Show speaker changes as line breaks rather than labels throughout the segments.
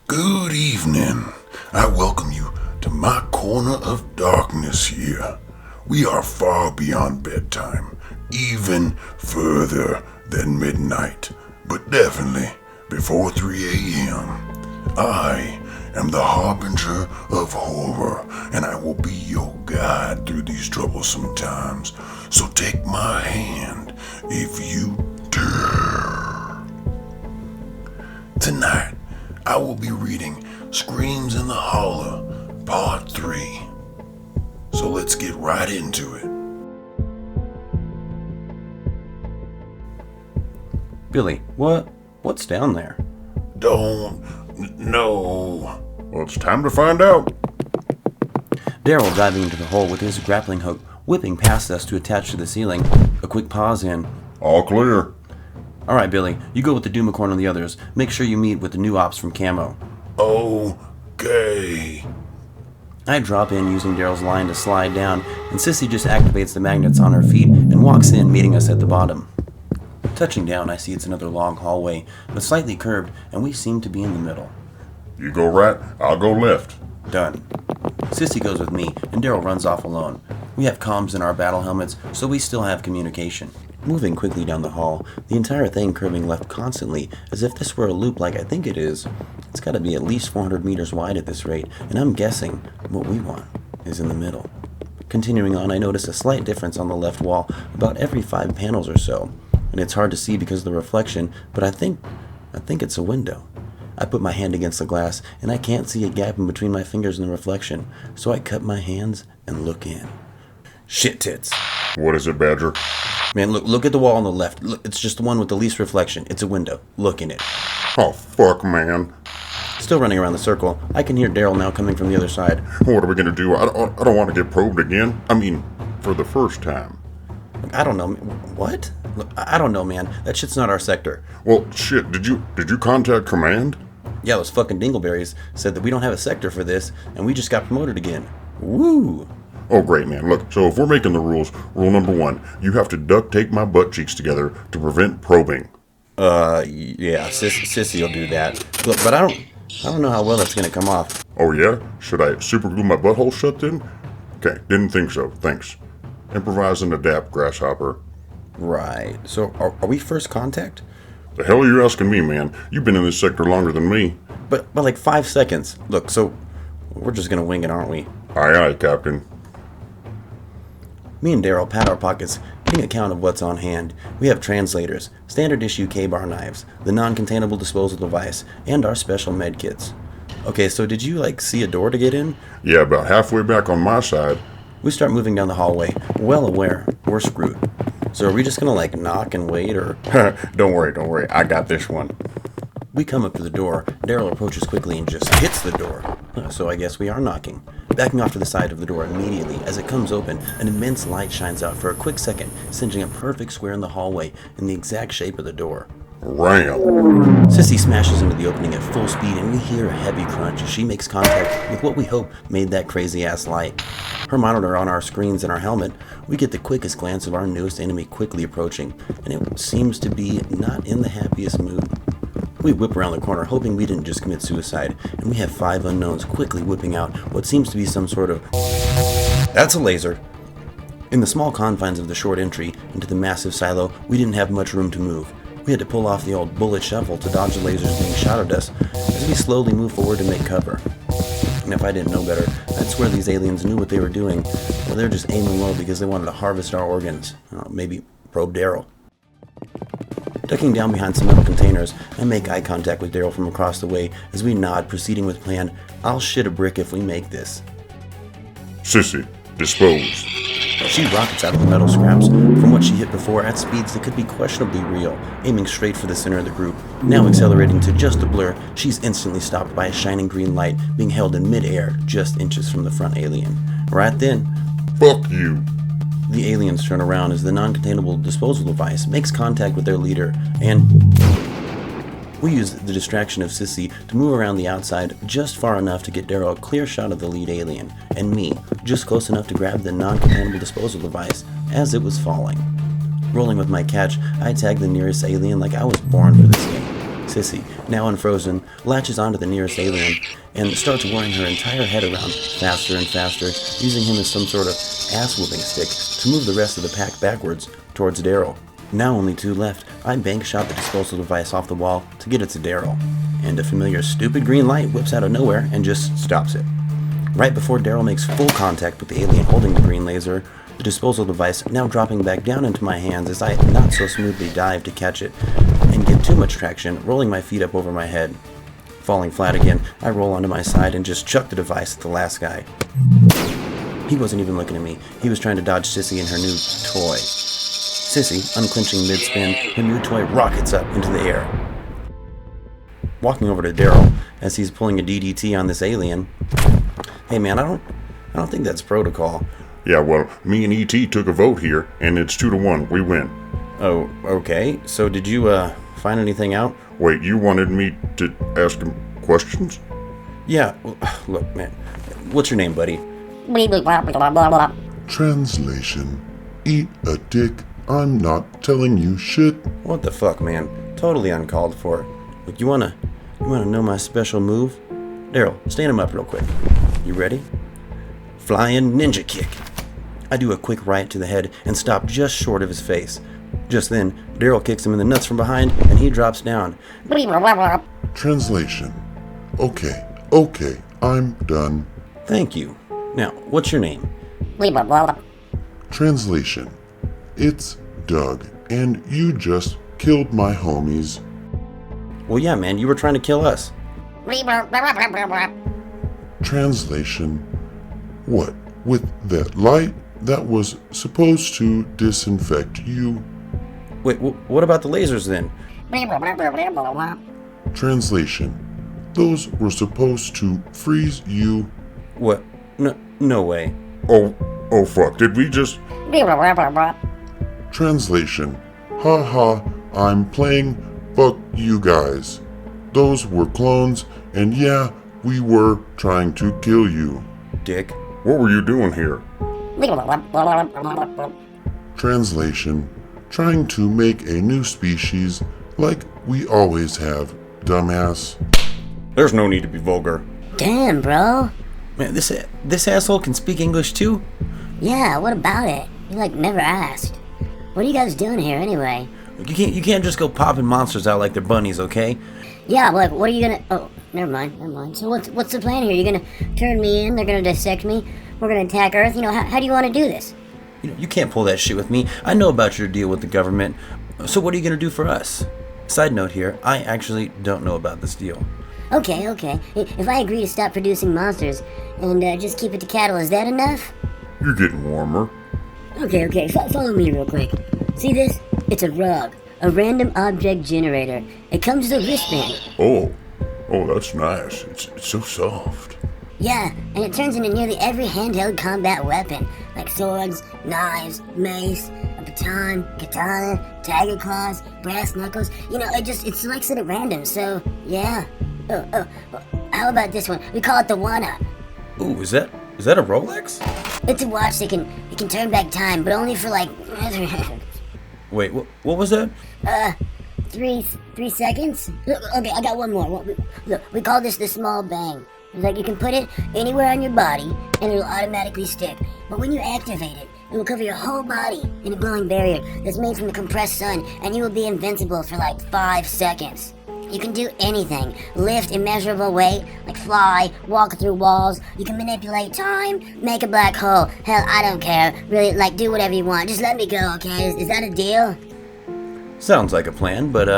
Good evening. I welcome you to my corner of darkness here. We are far beyond bedtime, even further than midnight, but definitely before 3 a.m. I am the Harbinger of Horror, and I will be your guide through these troublesome times. So take my hand if you dare. Tonight, I will be reading Screams in the Holla, Part 3. So let's get right into it.
Billy, what's down there?
Don't know.
Well, it's time to find out.
Darryl diving into the hole with his grappling hook, whipping past us to attach to the ceiling. A quick pause and...
All clear.
Alright, Billy, you go with the Doomicorn and the others. Make sure you meet with the new ops from Camo.
Okay.
I drop in using Darryl's line to slide down, and Sissy just activates the magnets on her feet and walks in, meeting us at the bottom. Touching down, I see it's another long hallway, but slightly curved, and we seem to be in the middle.
You go right, I'll go left.
Done. Sissy goes with me, and Darryl runs off alone. We have comms in our battle helmets, so we still have communication. Moving quickly down the hall, the entire thing curving left constantly, as if this were a loop like I think it is. It's gotta be at least 400 meters wide at this rate, and I'm guessing what we want is in the middle. Continuing on, I notice a slight difference on the left wall, about every 5 panels or so, and it's hard to see because of the reflection, but I think it's a window. I put my hand against the glass, and I can't see a gap in between my fingers and the reflection, so I cut my hands and look in. Shit tits.
What is it, Badger?
Man, look at the wall on the left. Look, it's just the one with the least reflection. It's a window. Look in it.
Oh, fuck, man.
Still running around the circle. I can hear Darryl now coming from the other side.
What are we gonna do? I don't want to get probed again. I mean, for the first time.
I don't know. What? Look, I don't know, man. That shit's not our sector.
Well, shit, did you contact command?
Yeah, those fucking dingleberries said that we don't have a sector for this, and we just got promoted again. Woo!
Oh, great, man. Look, so if we're making the rules, rule number 1, you have to duct tape my butt cheeks together to prevent probing.
Yeah, Sissy will do that. Look, but I don't know how well that's gonna come off.
Oh, yeah? Should I super glue my butthole shut then? Okay, didn't think so. Thanks. Improvise and adapt, grasshopper.
Right. So, are we first contact?
The hell are you asking me, man? You've been in this sector longer than me.
But like 5 seconds. Look, so we're just gonna wing it, aren't we?
Aye, aye, Captain.
Me and Darryl pat our pockets, getting a count of what's on hand. We have translators, standard issue K-bar knives, the non-containable disposal device, and our special med kits. Okay, so did you see a door to get in?
Yeah, about halfway back on my side.
We start moving down the hallway, well aware we're screwed. So are we just gonna knock and wait, or?
Don't worry, I got this one.
We come up to the door. Darryl approaches quickly and just hits the door. So I guess we are knocking. Backing off to the side of the door immediately, as it comes open, an immense light shines out for a quick second, singeing a perfect square in the hallway in the exact shape of the door.
Ram!
Sissy smashes into the opening at full speed, and we hear a heavy crunch as she makes contact with what we hope made that crazy-ass light. Her monitor on our screens and our helmet, we get the quickest glance of our newest enemy quickly approaching, and it seems to be not in the happiest mood. We whip around the corner, hoping we didn't just commit suicide, and we have 5 unknowns quickly whipping out what seems to be some sort of... That's a laser! In the small confines of the short entry into the massive silo, we didn't have much room to move. We had to pull off the old bullet shuffle to dodge the lasers being shot at us as we slowly move forward to make cover. And if I didn't know better, I'd swear these aliens knew what they were doing, or they're just aiming low because they wanted to harvest our organs. Maybe probe Darryl. Ducking down behind some metal containers, I make eye contact with Darryl from across the way as we nod, proceeding with plan, I'll shit a brick if we make this.
Sissy, disposed.
She rockets out of the metal scraps from what she hit before at speeds that could be questionably real, aiming straight for the center of the group. Now accelerating to just a blur, she's instantly stopped by a shining green light being held in mid-air just inches from the front alien. Right then,
Fuck you.
The aliens turn around as the non-containable disposal device makes contact with their leader, and we use the distraction of Sissy to move around the outside just far enough to get Darryl a clear shot of the lead alien, and me just close enough to grab the non-containable disposal device as it was falling. Rolling with my catch, I tag the nearest alien like I was born for this game. Sissy, now unfrozen, latches onto the nearest alien and starts whirling her entire head around faster and faster, using him as some sort of ass-whooping stick to move the rest of the pack backwards towards Darryl. Now only 2 left, I bank shot the disposal device off the wall to get it to Darryl, and a familiar stupid green light whips out of nowhere and just stops it. Right before Darryl makes full contact with the alien holding the green laser, the disposal device now dropping back down into my hands as I not so smoothly dive to catch it and get too much traction, rolling my feet up over my head. Falling flat again, I roll onto my side and just chuck the device at the last guy. He wasn't even looking at me. He was trying to dodge Sissy and her new toy. Sissy, unclenching mid-spin, her new toy rockets up into the air. Walking over to Darryl as he's pulling a DDT on this alien. Hey man, I don't think that's protocol.
Yeah, well, me and E.T. took a vote here, and it's 2-1. We win.
Oh, okay. So did you, find anything out?
Wait, you wanted me to ask him questions?
Yeah, well, look, man. What's your name, buddy?
Translation. Eat a dick. I'm not telling you shit.
What the fuck, man? Totally uncalled for. Look, you wanna know my special move? Darryl, stand him up real quick. You ready? Flying ninja kick. I do a quick right to the head and stop just short of his face. Just then, Darryl kicks him in the nuts from behind and he drops down.
Translation. Okay, I'm done.
Thank you. Now, what's your name?
Translation. It's Doug, and you just killed my homies.
Well, yeah, man, you were trying to kill us.
Translation. What? With that light that was supposed to disinfect you?
Wait, what about the lasers then?
Translation. Those were supposed to freeze you.
What? No way.
Oh fuck, did we just...
Translation. Haha, I'm playing fuck you guys. Those were clones, and yeah, we were trying to kill you.
Dick.
What were you doing here?
Translation. Trying to make a new species like we always have, dumbass.
There's no need to be vulgar.
Damn, bro.
Man, this asshole can speak English too?
Yeah, what about it? You never asked. What are you guys doing here anyway?
You can't just go popping monsters out like they're bunnies, okay?
Yeah, but what are you gonna... Oh, never mind. So what's the plan here? You're gonna turn me in, they're gonna dissect me, we're gonna attack Earth? How do you want to do this?
You can't pull that shit with me. I know about your deal with the government. So what are you gonna do for us? Side note here, I actually don't know about this deal.
Okay. If I agree to stop producing monsters and just keep it to cattle, is that enough?
You're getting warmer.
Okay, follow me real quick. See this? It's a Rog, a random object generator. It comes with a wristband.
Oh, that's nice. It's so soft.
Yeah, and it turns into nearly every handheld combat weapon, like swords, knives, mace, a baton, katana, tiger claws, brass knuckles. It selects it at random, so yeah. Oh, how about this one? We call it the One-Up.
Ooh, is that a Rolex?
It's a watch that can turn back time, but only for
Wait, what was that?
3 seconds? Okay, I got one more. Look, we call this the small bang. You can put it anywhere on your body, and it'll automatically stick. But when you activate it, it will cover your whole body in a glowing barrier that's made from the compressed sun, and you will be invincible for 5 seconds. You can do anything. Lift immeasurable weight, fly, walk through walls. You can manipulate time, make a black hole. Hell, I don't care. Really, do whatever you want. Just let me go, okay? Is that a deal?
Sounds like a plan, but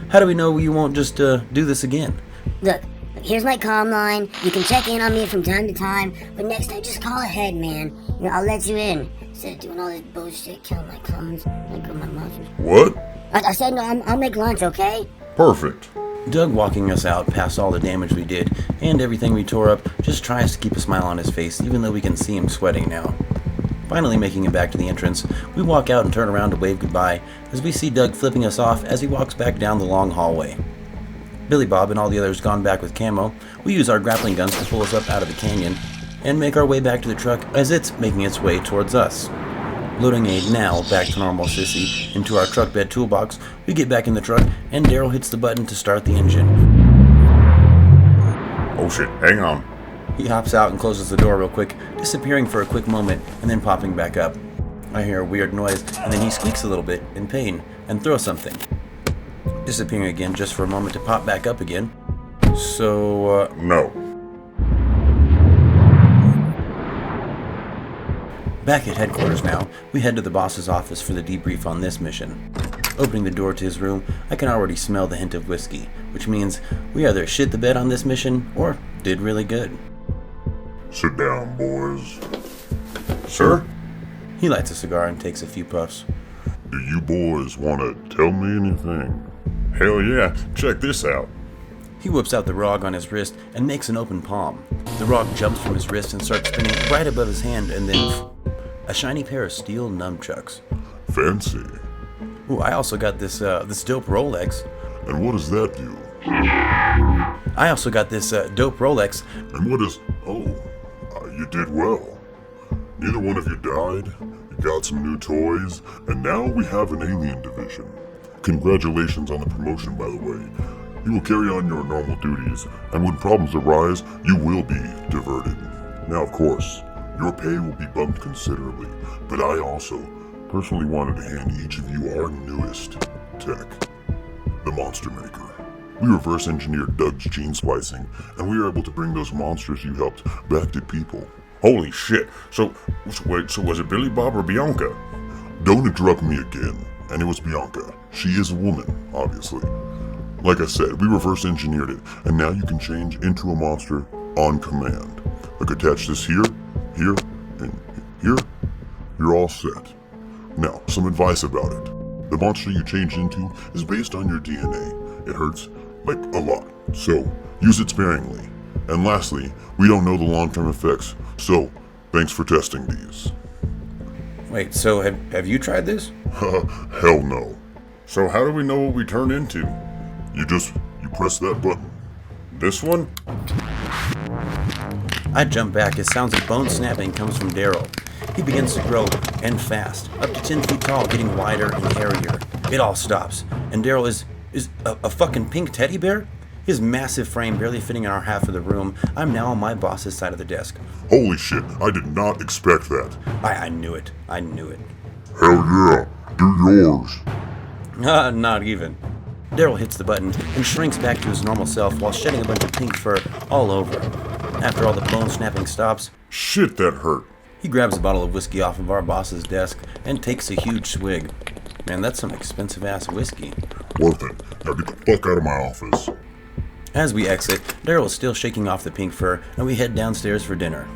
how do we know you won't just do this again?
Look, here's my comm line. You can check in on me from time to time, but next time just call ahead, man. I'll let you in. Instead of doing all this bullshit, killing my clones, my monsters.
What?
I said no, I'll make lunch, okay?
Perfect.
Doug, walking us out past all the damage we did and everything we tore up, just tries to keep a smile on his face, even though we can see him sweating now. Finally making it back to the entrance, we walk out and turn around to wave goodbye as we see Doug flipping us off as he walks back down the long hallway. Billy Bob and all the others gone back with camo, we use our grappling guns to pull us up out of the canyon and make our way back to the truck as it's making its way towards us. Loading a now back to normal Sissy into our truck bed toolbox, we get back in the truck and Darryl hits the button to start the engine.
Oh shit, hang on.
He hops out and closes the door real quick, disappearing for a quick moment and then popping back up. I hear a weird noise, and then he squeaks a little bit in pain and throws something, disappearing again just for a moment to pop back up again. So,
No.
Back at headquarters now, we head to the boss's office for the debrief on this mission. Opening the door to his room, I can already smell the hint of whiskey, which means we either shit the bed on this mission or did really good.
Sit down, boys. Sir?
He lights a cigar and takes a few puffs.
Do you boys want to tell me anything? Hell yeah, check this out.
He whips out the Rog on his wrist and makes an open palm. The Rog jumps from his wrist and starts spinning right above his hand, and then a shiny pair of steel nunchucks.
Fancy.
Ooh, I also got this dope Rolex.
And what does that do?
I also got this dope Rolex.
And what is... Oh, you did well. Neither one of you died, you got some new toys, and now we have an alien division. Congratulations on the promotion, by the way. You will carry on your normal duties, and when problems arise, you will be diverted. Now, of course, your pay will be bumped considerably, but I also personally wanted to hand each of you our newest tech, the Monster Maker. We reverse engineered Doug's gene splicing, and we were able to bring those monsters you helped back to people.
Holy shit. So was it Billy Bob or Bianca?
Don't interrupt me again. And it was Bianca. She is a woman, obviously. Like I said, we reverse engineered it, and now you can change into a monster on command. Like attach this here, here, and here. You're all set. Now, some advice about it. The monster you change into is based on your DNA. It hurts, like, a lot. So, use it sparingly. And lastly, we don't know the long-term effects, so thanks for testing these.
Wait, so have you tried this?
Hell no.
So how do we know what we turn into?
You press that button.
This one?
I jump back as sounds of bone snapping comes from Darryl. He begins to grow, and fast, up to 10 feet tall, getting wider and hairier. It all stops, and Darryl is a fucking pink teddy bear? His massive frame barely fitting in our half of the room. I'm now on my boss's side of the desk.
Holy shit, I did not expect that.
I knew it. I knew it.
Hell yeah, do yours.
Not even. Darryl hits the button and shrinks back to his normal self while shedding a bunch of pink fur all over. After all the bone snapping stops,
Shit, that hurt.
he grabs a bottle of whiskey off of our boss's desk and takes a huge swig. Man, that's some expensive ass whiskey.
Worth it. Now get the fuck out of my office.
As we exit, Darryl is still shaking off the pink fur, and we head downstairs for dinner.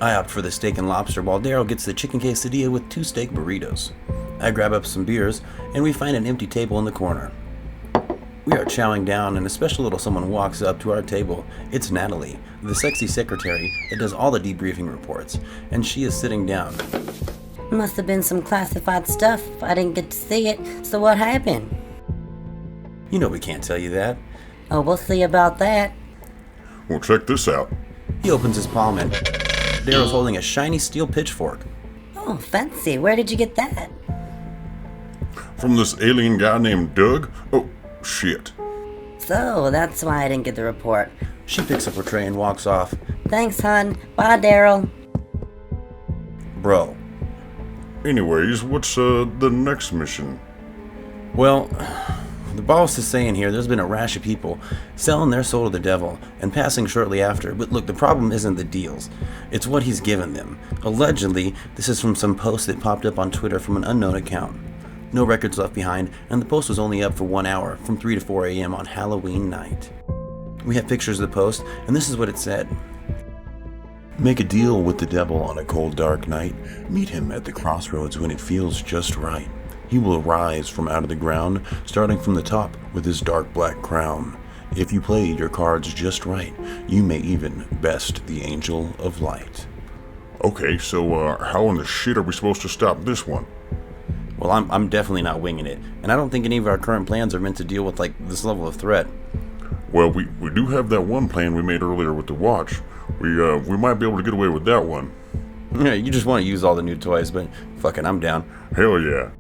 I opt for the steak and lobster, while Darryl gets the chicken quesadilla with 2 steak burritos. I grab up some beers, and we find an empty table in the corner. We are chowing down, and a special little someone walks up to our table. It's Natalie, the sexy secretary that does all the debriefing reports, and she is sitting down.
Must have been some classified stuff. I didn't get to see it, so what happened?
You know we can't tell you that.
Oh, we'll see about that.
Well, check this out.
He opens his palm, and Daryl's holding a shiny steel pitchfork.
Oh, fancy. Where did you get that?
From this alien guy named Doug? Oh, shit.
So, that's why I didn't get the report.
She picks up her tray and walks off.
Thanks, hon. Bye, Darryl.
Bro.
Anyways, what's the next mission?
Well, the boss is saying here there's been a rash of people selling their soul to the devil and passing shortly after. But look, the problem isn't the deals. It's what he's given them. Allegedly, this is from some post that popped up on Twitter from an unknown account. No records left behind, and the post was only up for 1 hour, from 3 to 4 a.m. on Halloween night. We have pictures of the post, and this is what it said. Make a deal with the devil on a cold, dark night. Meet him at the crossroads when it feels just right. He will rise from out of the ground, starting from the top with his dark black crown. If you play your cards just right, you may even best the angel of light.
Okay, so how in the shit are we supposed to stop this one?
Well, I'm definitely not winging it, and I don't think any of our current plans are meant to deal with, this level of threat.
Well, we do have that one plan we made earlier with the watch. We might be able to get away with that one.
Yeah, you just want to use all the new toys, but fuck it, I'm down.
Hell yeah.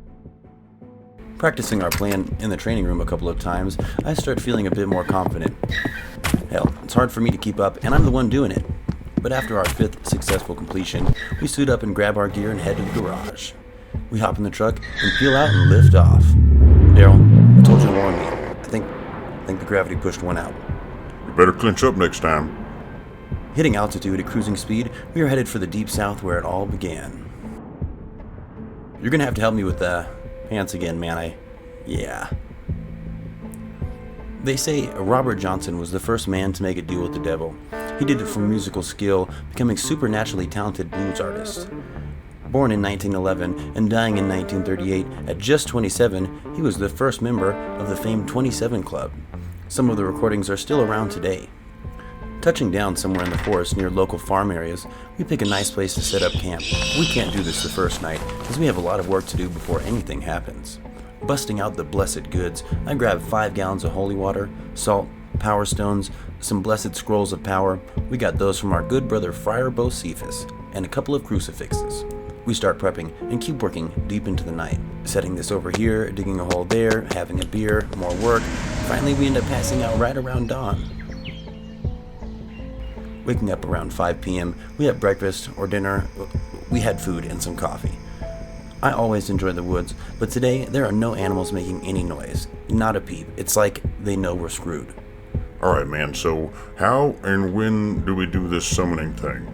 Practicing our plan in the training room a couple of times, I start feeling a bit more confident. Hell, it's hard for me to keep up, and I'm the one doing it. But after our 5th successful completion, we suit up and grab our gear and head to the garage. We hop in the truck and peel out and lift off. Darryl, I told you to warn me. I think the gravity pushed one out.
You better clinch up next time.
Hitting altitude at cruising speed, we are headed for the deep south where it all began. You're gonna have to help me with the pants again, man. Yeah. They say Robert Johnson was the first man to make a deal with the devil. He did it for musical skill, becoming supernaturally talented blues artist. Born in 1911 and dying in 1938, at just 27, he was the first member of the famed 27 Club. Some of the recordings are still around today. Touching down somewhere in the forest near local farm areas, we pick a nice place to set up camp. We can't do this the first night, as we have a lot of work to do before anything happens. Busting out the blessed goods, I grab 5 gallons of holy water, salt, power stones, some blessed scrolls of power. We got those from our good brother Friar Bocephus, and a couple of crucifixes. We start prepping and keep working deep into the night. Setting this over here, digging a hole there, having a beer, more work. Finally, we end up passing out right around dawn. Waking up around 5 p.m., we had breakfast or dinner. We had food and some coffee. I always enjoy the woods, but today there are no animals making any noise. Not a peep. It's like they know we're screwed.
Alright, man, so how and when do we do this summoning thing?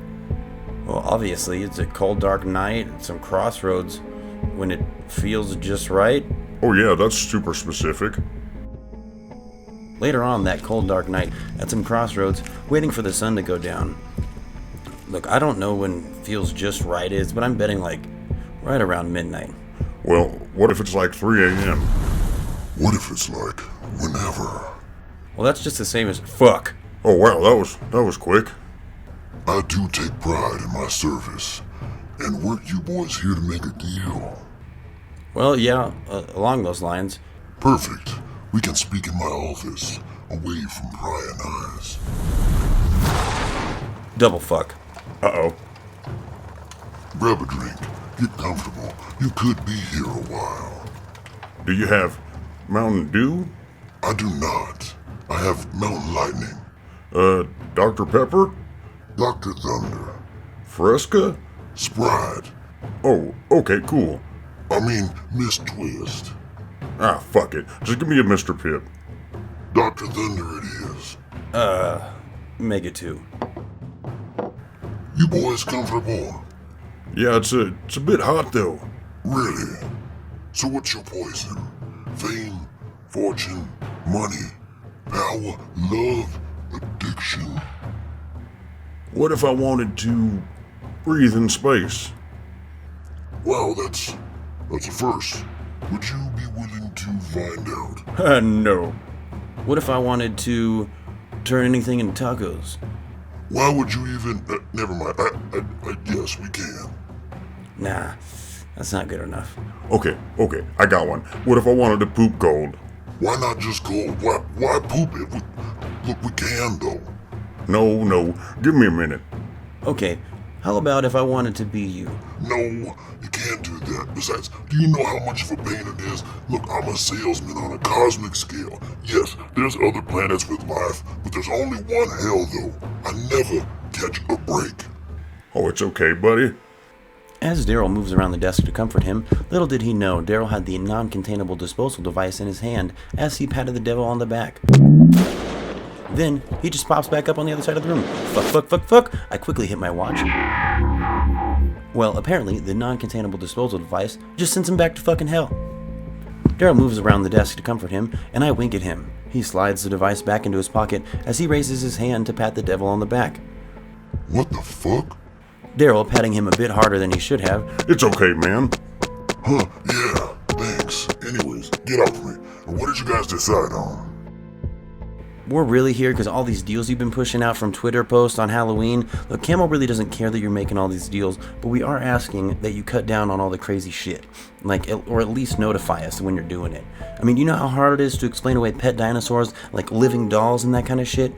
Well, obviously, it's a cold, dark night at some crossroads when it feels just right.
Oh yeah, that's super specific.
Later on that cold, dark night at some crossroads, waiting for the sun to go down. Look, I don't know when feels just right is, but I'm betting like right around midnight.
Well, what if it's like 3 a.m.?
What if it's like whenever?
Well, that's just the same as fuck.
Oh wow, that was quick.
I do take pride in my service. And weren't you boys here to make a deal?
Well, yeah, along those lines.
Perfect. We can speak in my office, away from prying eyes.
Double fuck.
Uh-oh.
Grab a drink. Get comfortable. You could be here a while.
Do you have Mountain Dew?
I do not. I have Mountain Lightning.
Dr. Pepper?
Dr. Thunder.
Fresca?
Sprite.
Oh, okay, cool.
I mean, Miss Twist.
Ah, fuck it. Just give me a Mr. Pip.
Dr. Thunder it is.
Make it 2.
You boys comfortable?
Yeah, it's a bit hot though.
Really? So what's your poison? Fame, fortune, money, power, love, addiction?
What if I wanted to breathe in space?
Well, that's a first. Would you be willing to find out?
No.
What if I wanted to turn anything into tacos?
Why would you even... never mind. I guess we can.
Nah, that's not good enough.
Okay, I got one. What if I wanted to poop gold?
Why not just gold? Why poop it? Look, we can, though.
No, give me a minute.
Okay, how about if I wanted to be you?
No, you can't do that. Besides, do you know how much of a pain it is? Look, I'm a salesman on a cosmic scale. Yes, there's other planets with life, but there's only one hell, though. I never catch a break.
Oh, it's okay, buddy.
As Darryl moves around the desk to comfort him, little did he know Darryl had the non-containable disposal device in his hand as he patted the devil on the back. Then, he just pops back up on the other side of the room. Fuck. I quickly hit my watch. Well, apparently, the non-containable disposal device just sends him back to fucking hell. Darryl moves around the desk to comfort him, and I wink at him. He slides the device back into his pocket as he raises his hand to pat the devil on the back.
What the fuck?
Darryl patting him a bit harder than he should have.
It's okay, man.
Huh, yeah, thanks. Anyways, get off me. And what did you guys decide on?
We're really here because all these deals you've been pushing out from Twitter posts on Halloween. Look, Camel really doesn't care that you're making all these deals, but we are asking that you cut down on all the crazy shit. Or at least notify us when you're doing it. I mean, you know how hard it is to explain away pet dinosaurs, like living dolls and that kind of shit?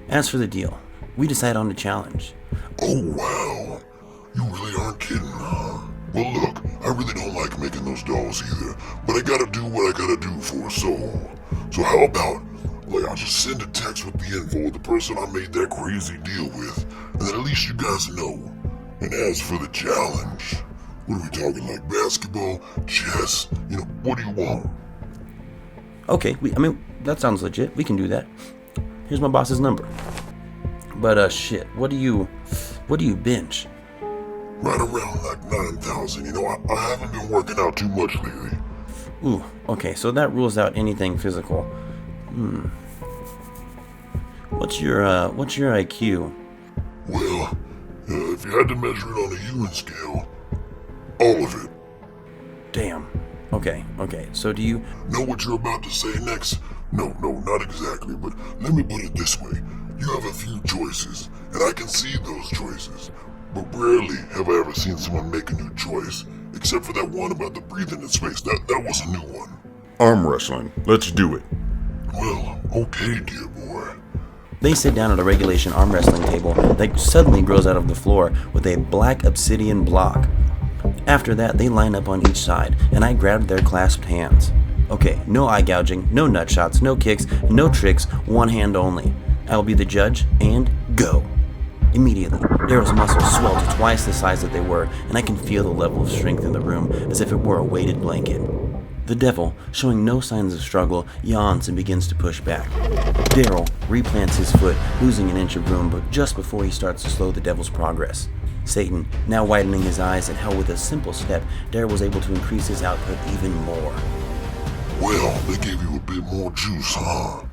As for the deal, we decide on a challenge.
Oh, wow. You really aren't kidding, huh? Well, look, I really don't like making those dolls either, but I gotta do what I gotta do for a soul. So how about
Like, I'll just send a text with the info of the person I made that crazy deal with, and then at least you guys know. And as for the challenge, what are we talking, like basketball, chess, what do you want?
Okay, that sounds legit. We can do that. Here's my boss's number. But, shit, what do you bench?
Right around like 9,000. I haven't been working out too much lately.
Ooh, okay, so that rules out anything physical. What's your IQ?
Well, if you had to measure it on a human scale, all of it.
Damn. Okay, so do you...
Know what you're about to say next? No, not exactly, but let me put it this way. You have a few choices, and I can see those choices. But rarely have I ever seen someone make a new choice, except for that one about the breathing in space. That was a new one.
Arm wrestling. Let's do it.
Well, okay, dear boy.
They sit down at a regulation arm wrestling table that suddenly grows out of the floor with a black obsidian block. After that, they line up on each side, and I grabbed their clasped hands. Okay, no eye gouging, no nut shots, no kicks, no tricks, one hand only. I will be the judge, and go. Immediately, Darryl's muscles swell to twice the size that they were, and I can feel the level of strength in the room as if it were a weighted blanket. The devil, showing no signs of struggle, yawns and begins to push back. Darryl replants his foot, losing an inch of room, but just before he starts to slow the devil's progress. Satan, now widening his eyes at how with a simple step, Darryl was able to increase his output even more.
Well, they gave you a bit more juice, huh?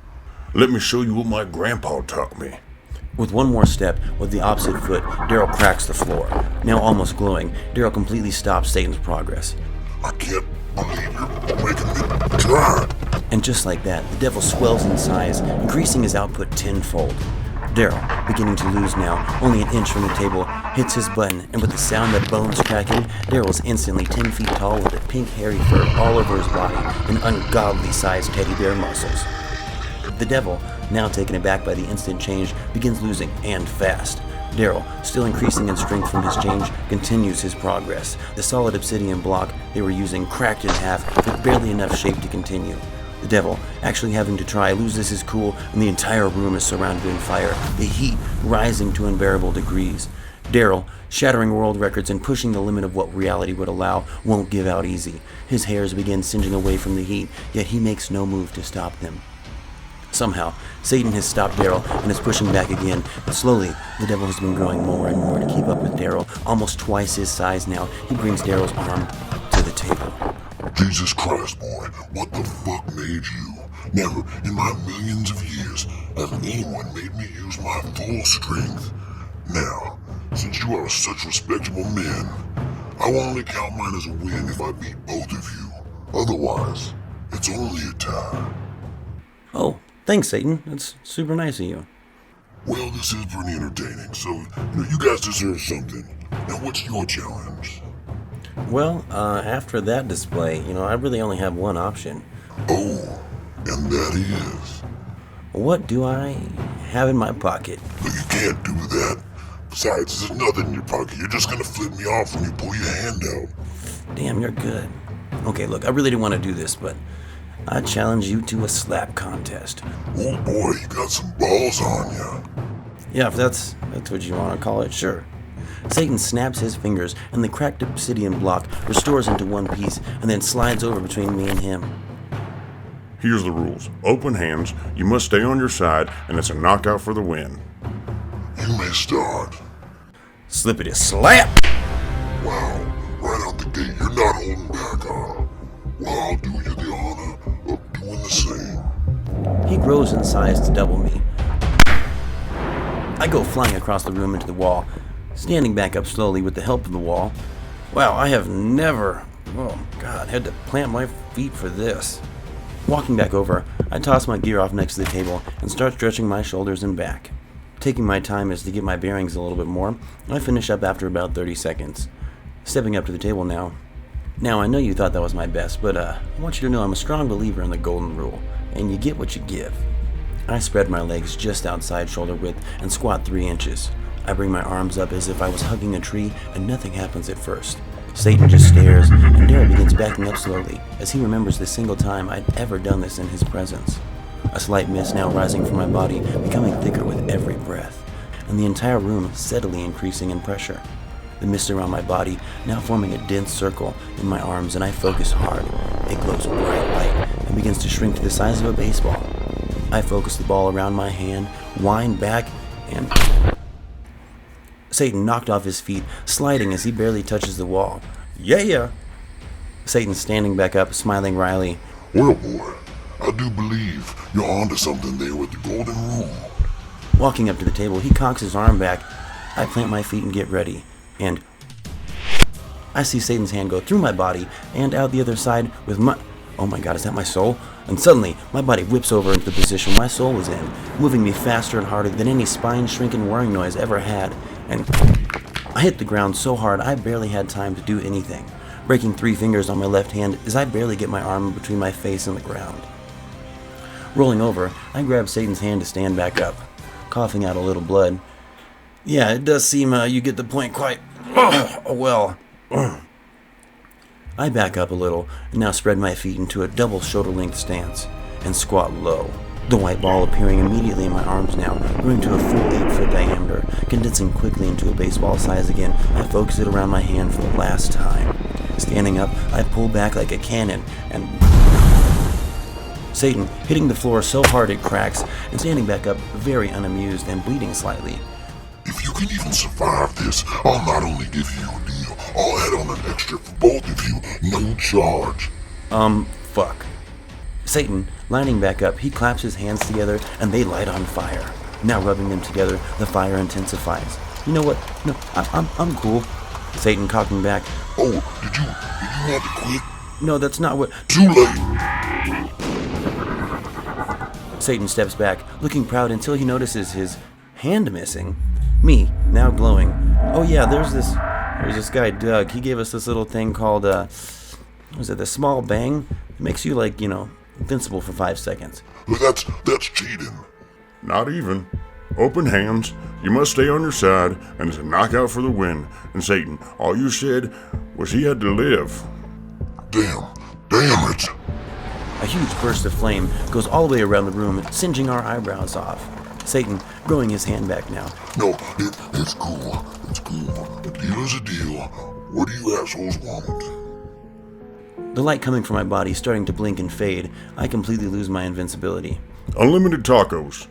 Let me show you what my grandpa taught me.
With one more step, with the opposite foot, Darryl cracks the floor. Now almost glowing, Darryl completely stops Satan's progress.
I can't believe you're making me try.
And just like that, the devil swells in size, increasing his output tenfold. Darryl, beginning to lose now, only an inch from the table, hits his button, and with the sound of bones cracking, Darryl is instantly 10 feet tall with a pink hairy fur all over his body and ungodly sized teddy bear muscles. The devil, now taken aback by the instant change, begins losing, and fast. Darryl, still increasing in strength from his change, continues his progress. The solid obsidian block they were using cracked in half, with barely enough shape to continue. The devil, actually having to try, loses his cool, and the entire room is surrounded in fire, the heat rising to unbearable degrees. Darryl, shattering world records and pushing the limit of what reality would allow, won't give out easy. His hairs begin singeing away from the heat, yet he makes no move to stop them. Somehow, Satan has stopped Darryl and is pushing back again, but slowly, the devil has been growing more and more to keep up with Darryl. Almost twice his size now, he brings Darryl's arm to the table.
Jesus Christ, boy, what the fuck made you? Never in my millions of years has anyone made me use my full strength. Now, since you are such respectable men, I will only count mine as a win if I beat both of you. Otherwise, it's only a tie.
Oh, thanks, Satan. That's super nice of you.
Well, this is pretty entertaining, so you guys deserve something. Now, what's your challenge?
Well, after that display, I really only have one option.
Oh, and that is?
What do I have in my pocket?
But you can't do that. Besides, there's nothing in your pocket. You're just gonna flip me off when you pull your hand out.
Damn, you're good. Okay, look, I really didn't want to do this, but I challenge you to a slap contest.
Oh boy, you got some balls on ya.
Yeah, if that's what you want to call it, sure. Satan snaps his fingers, and the cracked obsidian block restores into one piece, and then slides over between me and him.
Here's the rules. Open hands, you must stay on your side, and it's a knockout for the win.
You may start.
Slippity slap!
Wow, right out the gate, you're not holding back, huh? Well, I'll do you the honor of doing the same.
He grows in size to double me. I go flying across the room into the wall, standing back up slowly with the help of the wall. Wow, I have never, had to plant my feet for this. Walking back over, I toss my gear off next to the table and start stretching my shoulders and back. Taking my time as to get my bearings a little bit more, I finish up after about 30 seconds. Stepping up to the table now. Now, I know you thought that was my best, but I want you to know I'm a strong believer in the golden rule, and you get what you give. I spread my legs just outside shoulder width and squat 3 inches. I bring my arms up as if I was hugging a tree, and nothing happens at first. Satan just stares, and Darryl begins backing up slowly, as he remembers the single time I'd ever done this in his presence. a slight mist now rising from my body, becoming thicker with every breath, and the entire room steadily increasing in pressure. The mist around my body now forming a dense circle in my arms, and I focus hard. It glows bright light and begins to shrink to the size of a baseball. I focus the ball around my hand, wind back, and Satan knocked off his feet, sliding as he barely touches the wall. Yeah! Satan standing back up, smiling wryly.
Well, boy, I do believe you're onto something there with the golden rule.
Walking up to the table, he cocks his arm back. I plant my feet and get ready, and I see Satan's hand go through my body and out the other side with my... Oh my god, is that my soul? And suddenly, my body whips over into the position my soul was in, moving me faster and harder than any spine-shrinking whirring noise ever had, and I hit the ground so hard I barely had time to do anything, breaking 3 fingers on my left hand as I barely get my arm between my face and the ground. Rolling over, I grab Satan's hand to stand back up, coughing out a little blood. Yeah, it does seem you get the point quite well. I back up a little and now spread my feet into a double shoulder-length stance and squat low, the white ball appearing immediately in my arms now, growing to a full 8-foot diameter, condensing quickly into a baseball size again. I focus it around my hand for the last time. Standing up, I pull back like a cannon and... Satan hitting the floor so hard it cracks, and standing back up very unamused and bleeding slightly.
If you can even survive this, I'll not only give you a deal, I'll add on an extra for both of you, no charge.
Fuck. Satan, lining back up, he claps his hands together and they light on fire. Now rubbing them together, the fire intensifies. You know what? No, I'm cool. Satan cocking back.
Oh, did you want to quit?
No, that's not what...
Too late.
Satan steps back, looking proud until he notices his hand missing. Me, now glowing. Oh yeah, there's this guy, Doug. He gave us this little thing called, was it the small bang? It makes you, like, invincible for 5 seconds.
That's cheating.
Not even. Open hands. You must stay on your side, and it's a knockout for the win. And Satan, all you said was he had to live.
Damn it.
A huge burst of flame goes all the way around the room, singeing our eyebrows off. Satan growing his hand back now.
No, it's cool. It's cool. A deal is a deal. What do you assholes want?
The light coming from my body starting to blink and fade, I completely lose my invincibility.
Unlimited tacos.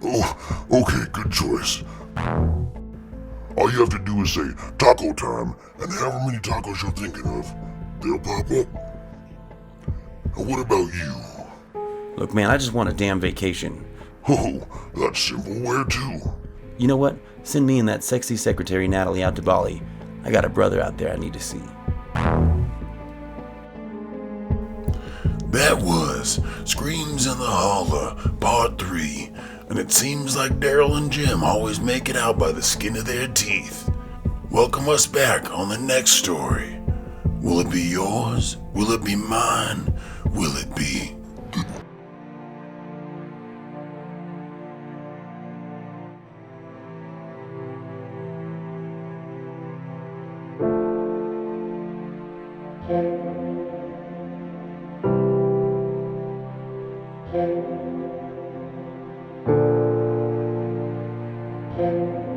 Oh, okay, good choice. All you have to do is say, taco time, and however many tacos you're thinking of, they'll pop up. And what about you?
Look, man, I just want a damn vacation.
Oh, that's simple. Where to?
You know what? Send me and that sexy secretary Natalie out to Bali. I got a brother out there I need to see.
That was Screams in the Holla, Part 3. And it seems like Darryl and Jim always make it out by the skin of their teeth. Welcome us back on the next story. Will it be yours? Will it be mine? Will it be...
Thank you.